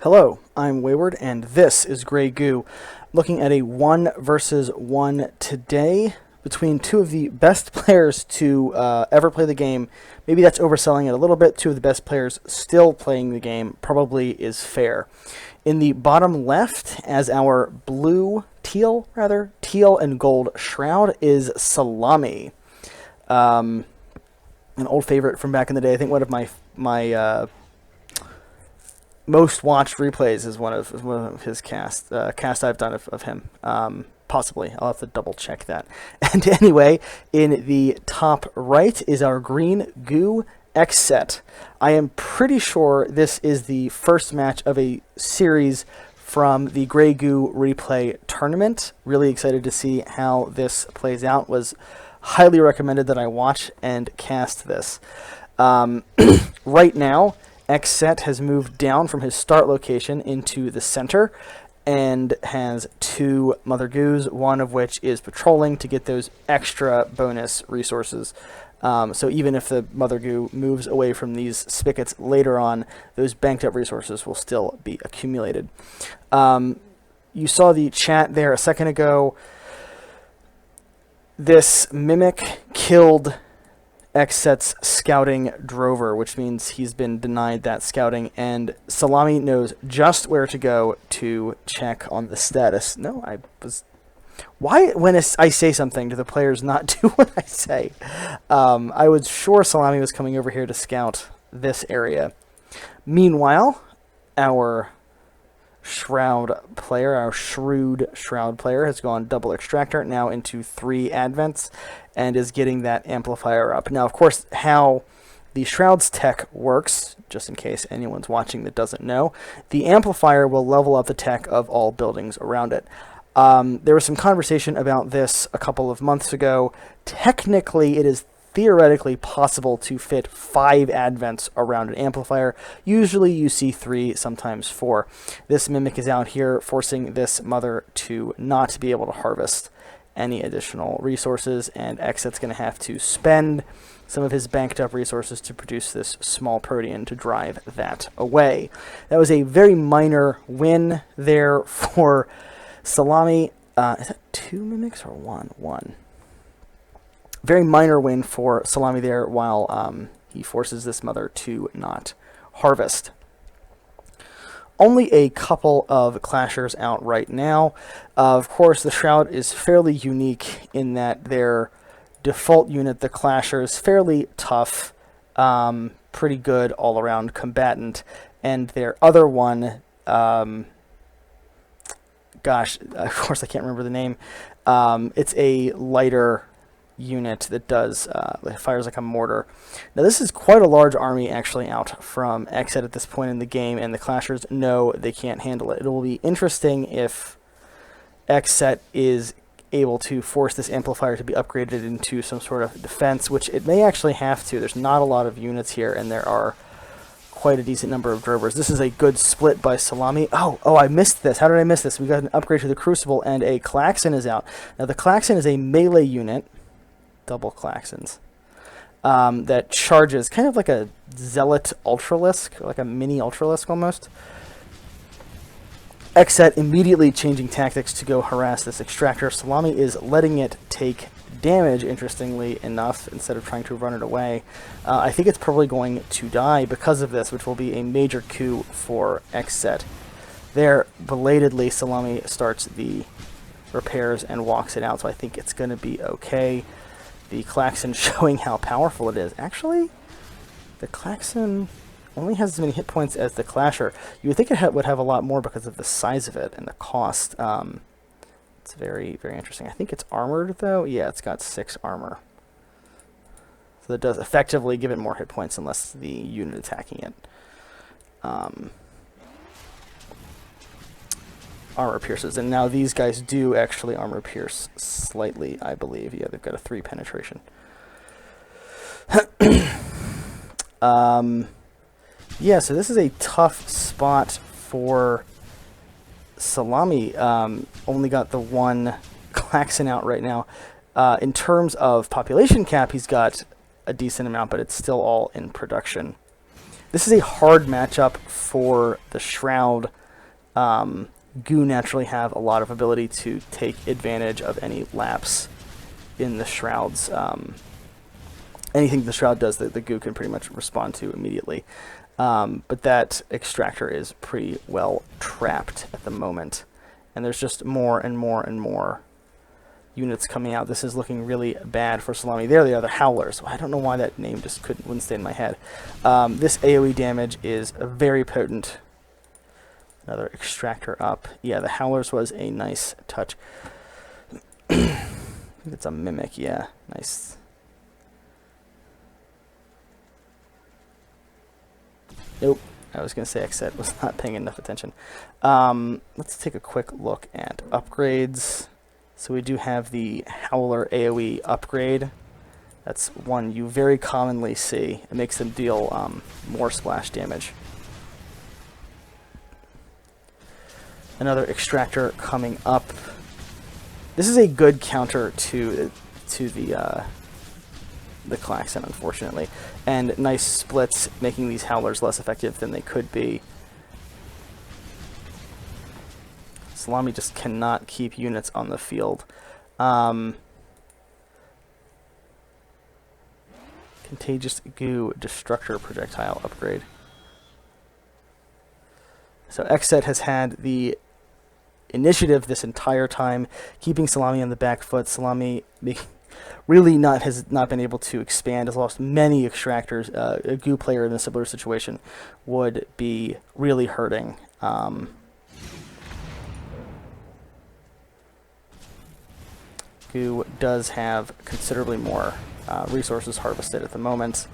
Hello, I'm Wayward, and this is Grey Goo. Looking at a 1 versus 1 today between two of the best players to ever play the game. Maybe that's overselling it a little bit. Two of the best players still playing the game probably is fair. In the bottom left, as our teal and gold Shroud, is Salami. An old favorite from back in the day. I think one of my most watched replays is one of his cast I've done of him. Possibly, I'll have to double check that. And anyway, in the top right is our Grey Goo Xset. I am pretty sure this is the first match of a series from the Grey Goo Replay Tournament. Really excited to see how this plays out. Was highly recommended that I watch and cast this. Right now, Xset has moved down from his start location into the center and has two Mother Goos, one of which is patrolling to get those extra bonus resources. So even if the Mother Goo moves away from these spigots later on, those banked up resources will still be accumulated. You saw the chat there a second ago. This Mimic killed Xset's scouting drover, which means he's been denied that scouting, and Salami knows just where to go to check on the status. Why, when I say something, do the players not do what I say? I was sure Salami was coming over here to scout this area. Meanwhile, our Shroud player, our shrewd Shroud player, has gone double extractor, now into 3 advents, and is getting that amplifier up. Now, of course, how the Shroud's tech works, just in case anyone's watching that doesn't know, the amplifier will level up the tech of all buildings around it. There was some conversation about this a couple of months ago. Technically, it is theoretically possible to fit 5 advents around an amplifier. Usually you see 3, sometimes 4. This Mimic is out here forcing this Mother to not be able to harvest any additional resources, and Xset's going to have to spend some of his banked up resources to produce this small protean to drive that away. That was a very minor win there for Salami. Is that 2 Mimics or 1? 1. Very minor win for Salami there, while he forces this Mother to not harvest. Only a couple of clashers out right now. Of course, the Shroud is fairly unique in that their default unit, the Clasher, is fairly tough, pretty good all-around combatant, and their other one, gosh, of course I can't remember the name. It's a lighter unit that does fires like a mortar. Now this is quite a large army actually out from Xset at this point in the game, and the Clashers know they can't handle it. It will be interesting if Xset is able to force this amplifier to be upgraded into some sort of defense, which it may actually have to. There's not a lot of units here, and there are quite a decent number of drovers. This is a good split by Salami. Oh, I missed this. How did I miss this? We got an upgrade to the Crucible, and a Klaxon is out. Now the Klaxon is a melee unit, double Klaxons, that charges kind of like a Zealot Ultralisk, like a mini Ultralisk almost. Xset immediately changing tactics to go harass this extractor. Salami is letting it take damage, interestingly enough, instead of trying to run it away. I think it's probably going to die because of this, which will be a major coup for Xset. There, belatedly, Salami starts the repairs and walks it out, so I think it's going to be okay. The Klaxon showing how powerful it is. Actually, the Klaxon only has as many hit points as the Clasher. You would think it would have a lot more because of the size of it and the cost. It's very, very interesting. I think it's armored, though. Yeah, it's got 6 armor. So that does effectively give it more hit points unless the unit attacking it. Armor pierces, and now these guys do actually armor pierce slightly, I believe. Yeah, they've got a 3 penetration. Yeah, so this is a tough spot for Salami. Only got the 1 Klaxon out right now. In terms of population cap, he's got a decent amount, but it's still all in production. This is a hard matchup for the Shroud. Goo naturally have a lot of ability to take advantage of any lapse in the Shroud's. Anything the Shroud does, the Goo can pretty much respond to immediately. But that extractor is pretty well trapped at the moment. And there's just more and more and more units coming out. This is looking really bad for Salami. There they are, the Howlers. I don't know why that name just wouldn't stay in my head. This AoE damage is very potent. Another extractor up. Yeah, the Howlers was a nice touch. I think it's a Mimic, yeah. Nice. Nope. I was going to say Xset, was not paying enough attention. Let's take a quick look at upgrades. So we do have the Howler AoE upgrade. That's one you very commonly see. It makes them deal more splash damage. Another extractor coming up. This is a good counter to the Klaxon, unfortunately. And nice splits, making these Howlers less effective than they could be. Salami just cannot keep units on the field. Contagious Goo Destructor projectile upgrade. So Xset has had the initiative this entire time, keeping Salami on the back foot. Salami really has not been able to expand, has lost many extractors. A Goo player in a similar situation would be really hurting. Goo does have considerably more resources harvested at the moment,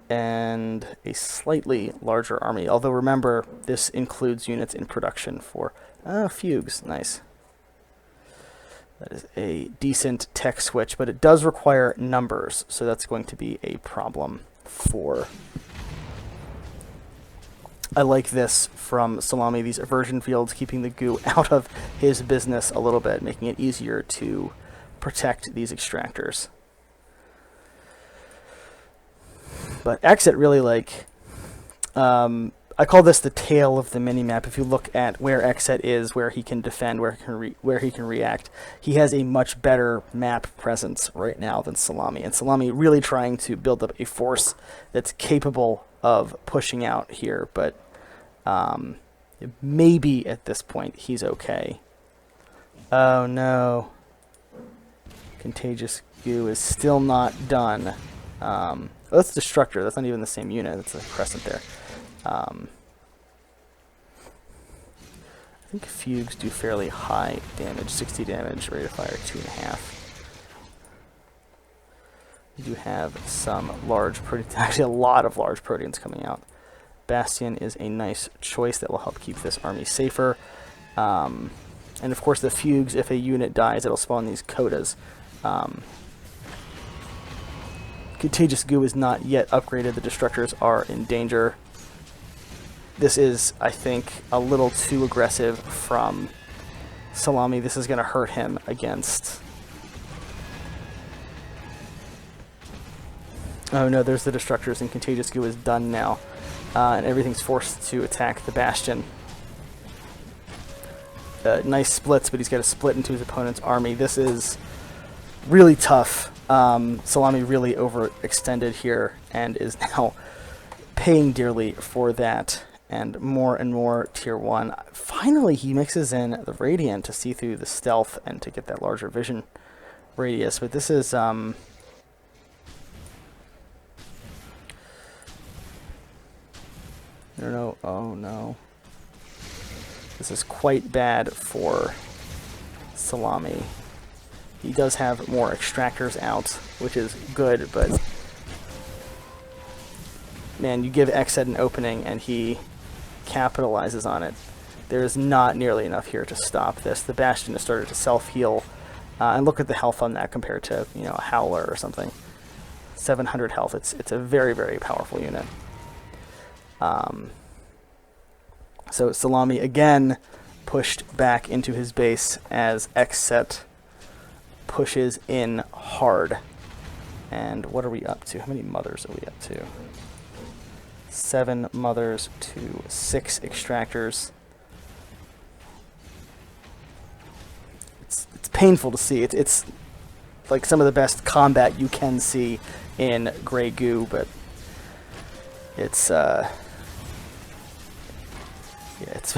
and a slightly larger army. Although remember, this includes units in production for Fugues. Nice. That is a decent tech switch, but it does require numbers, so that's going to be a problem for... I like this from Salami, these aversion fields, keeping the Goo out of his business a little bit, making it easier to protect these extractors. But Xset really I call this the tail of the minimap. If you look at where Xset is, where he can defend, where he can react, he has a much better map presence right now than Salami. And Salami really trying to build up a force that's capable of pushing out here, but maybe at this point he's okay. Oh no. Contagious Goo is still not done. Oh, that's Destructor. That's not even the same unit. That's a Crescent there. I think Fugues do fairly high damage, 60 damage, rate of fire 2.5. You do have some large proteins, actually a lot of large proteins coming out. Bastion is a nice choice that will help keep this army safer. And of course the Fugues, if a unit dies, it'll spawn these Codas. Contagious Goo is not yet upgraded. The Destructors are in danger. This is, I think, a little too aggressive from Salami. This is going to hurt him against... Oh no, there's the Destructors, and Contagious Goo is done now. And everything's forced to attack the Bastion. Nice splits, but he's got to split into his opponent's army. This is really tough. Salami really overextended here and is now paying dearly for that. And more tier 1. Finally, he mixes in the Radiant to see through the stealth and to get that larger vision radius. But this is... no. Oh, no. This is quite bad for Salami. He does have more extractors out, which is good, but... Man, you give Xset an opening and he capitalizes on it. There's not nearly enough here to stop this. The Bastion has started to self-heal. And look at the health on that compared to, you know, a Howler or something. 700 health. It's a very, very powerful unit. So Salami again pushed back into his base as Xset pushes in hard. And what are we up to? How many mothers are we up to? 7 mothers to 6 extractors. It's painful to see. It's like some of the best combat you can see in Grey Goo, but it's it's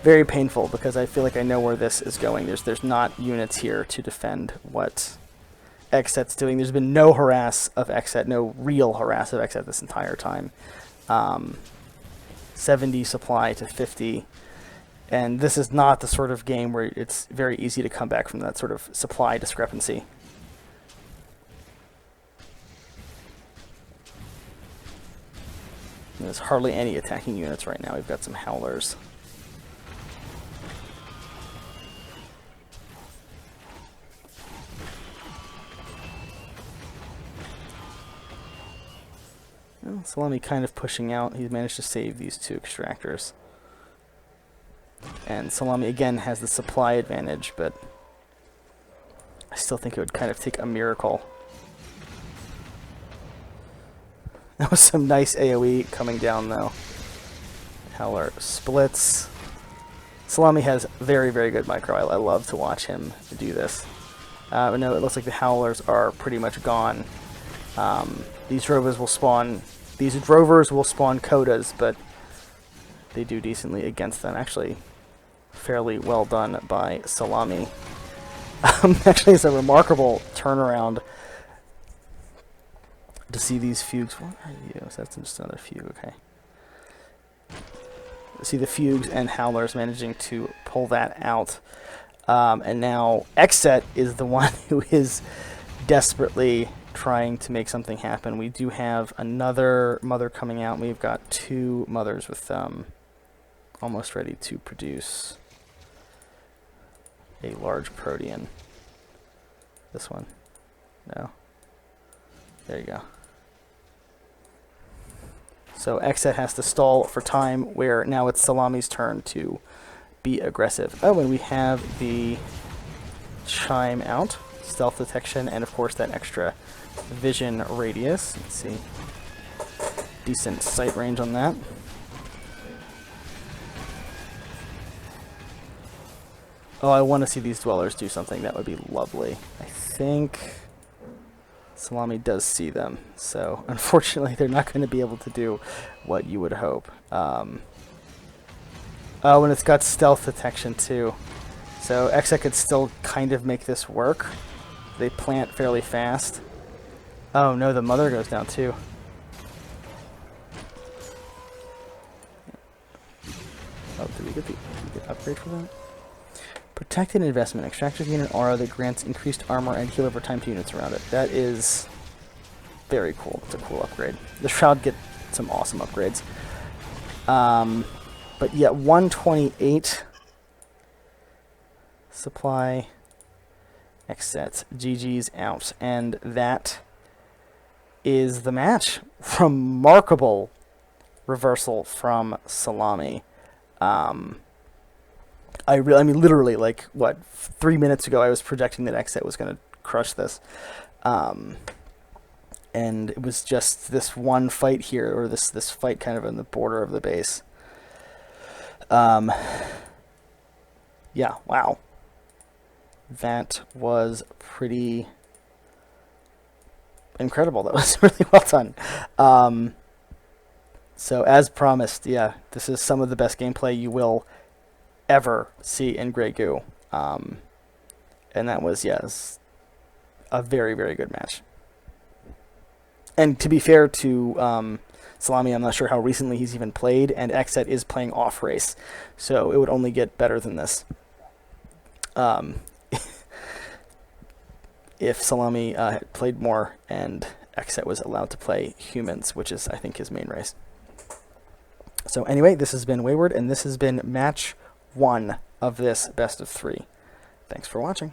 very painful because I feel like I know where this is going. There's not units here to defend what Xset's doing. There's been no harass of Xset, no real harass of Xset this entire time. 70 supply to 50, and this is not the sort of game where it's very easy to come back from that sort of supply discrepancy. There's hardly any attacking units right now. We've got some howlers. Well, Salami kind of pushing out. He's managed to save these 2 extractors. And Salami again has the supply advantage, but I still think it would kind of take a miracle. That was some nice AoE coming down, though. Howler splits. Salami has very, very good micro. I love to watch him do this. But no, it looks like the Howlers are pretty much gone. These drovers will spawn. These drovers will spawn Kodas, but they do decently against them. Actually, fairly well done by Salami. Actually, it's a remarkable turnaround to see these fugues. What are you? So that's just another fugue, okay. See the fugues and howlers managing to pull that out. And now Xset is the one who is desperately trying to make something happen. We do have another mother coming out. We've got 2 mothers with almost ready to produce a large protean. This one. No. There you go. So Xset has to stall for time, where now it's Salami's turn to be aggressive. Oh, and we have the chime out, stealth detection, and of course that extra vision radius. Let's see. Decent sight range on that. Oh, I want to see these dwellers do something. That would be lovely. I think Salami does see them, so unfortunately they're not going to be able to do what you would hope. Oh, and it's got stealth detection too, so Xset could still kind of make this work. They plant fairly fast. Oh no, the mother goes down too. Oh, did we get the upgrade for that? Protected investment. Extractor gain an aura that grants increased armor and heal over time to units around it. That is very cool. It's a cool upgrade. The Shroud get some awesome upgrades. But yeah, 128 supply. Xset. GG's out. And that is the match. Remarkable reversal from Salami. I mean, literally, like, what, 3 minutes ago I was projecting that Xset was going to crush this. And it was just this one fight here, or this fight kind of in the border of the base. Yeah, wow. That was pretty incredible. That was really well done. So, as promised, yeah, this is some of the best gameplay you will ever see in Grey Goo. And that was, yes, a very, very good match. And to be fair to Salami, I'm not sure how recently he's even played, and Xset is playing off race, so it would only get better than this. If Salami had played more and Xset was allowed to play humans, which is, I think, his main race. So anyway, this has been Wayward, and this has been match 1 of this best of 3. Thanks for watching.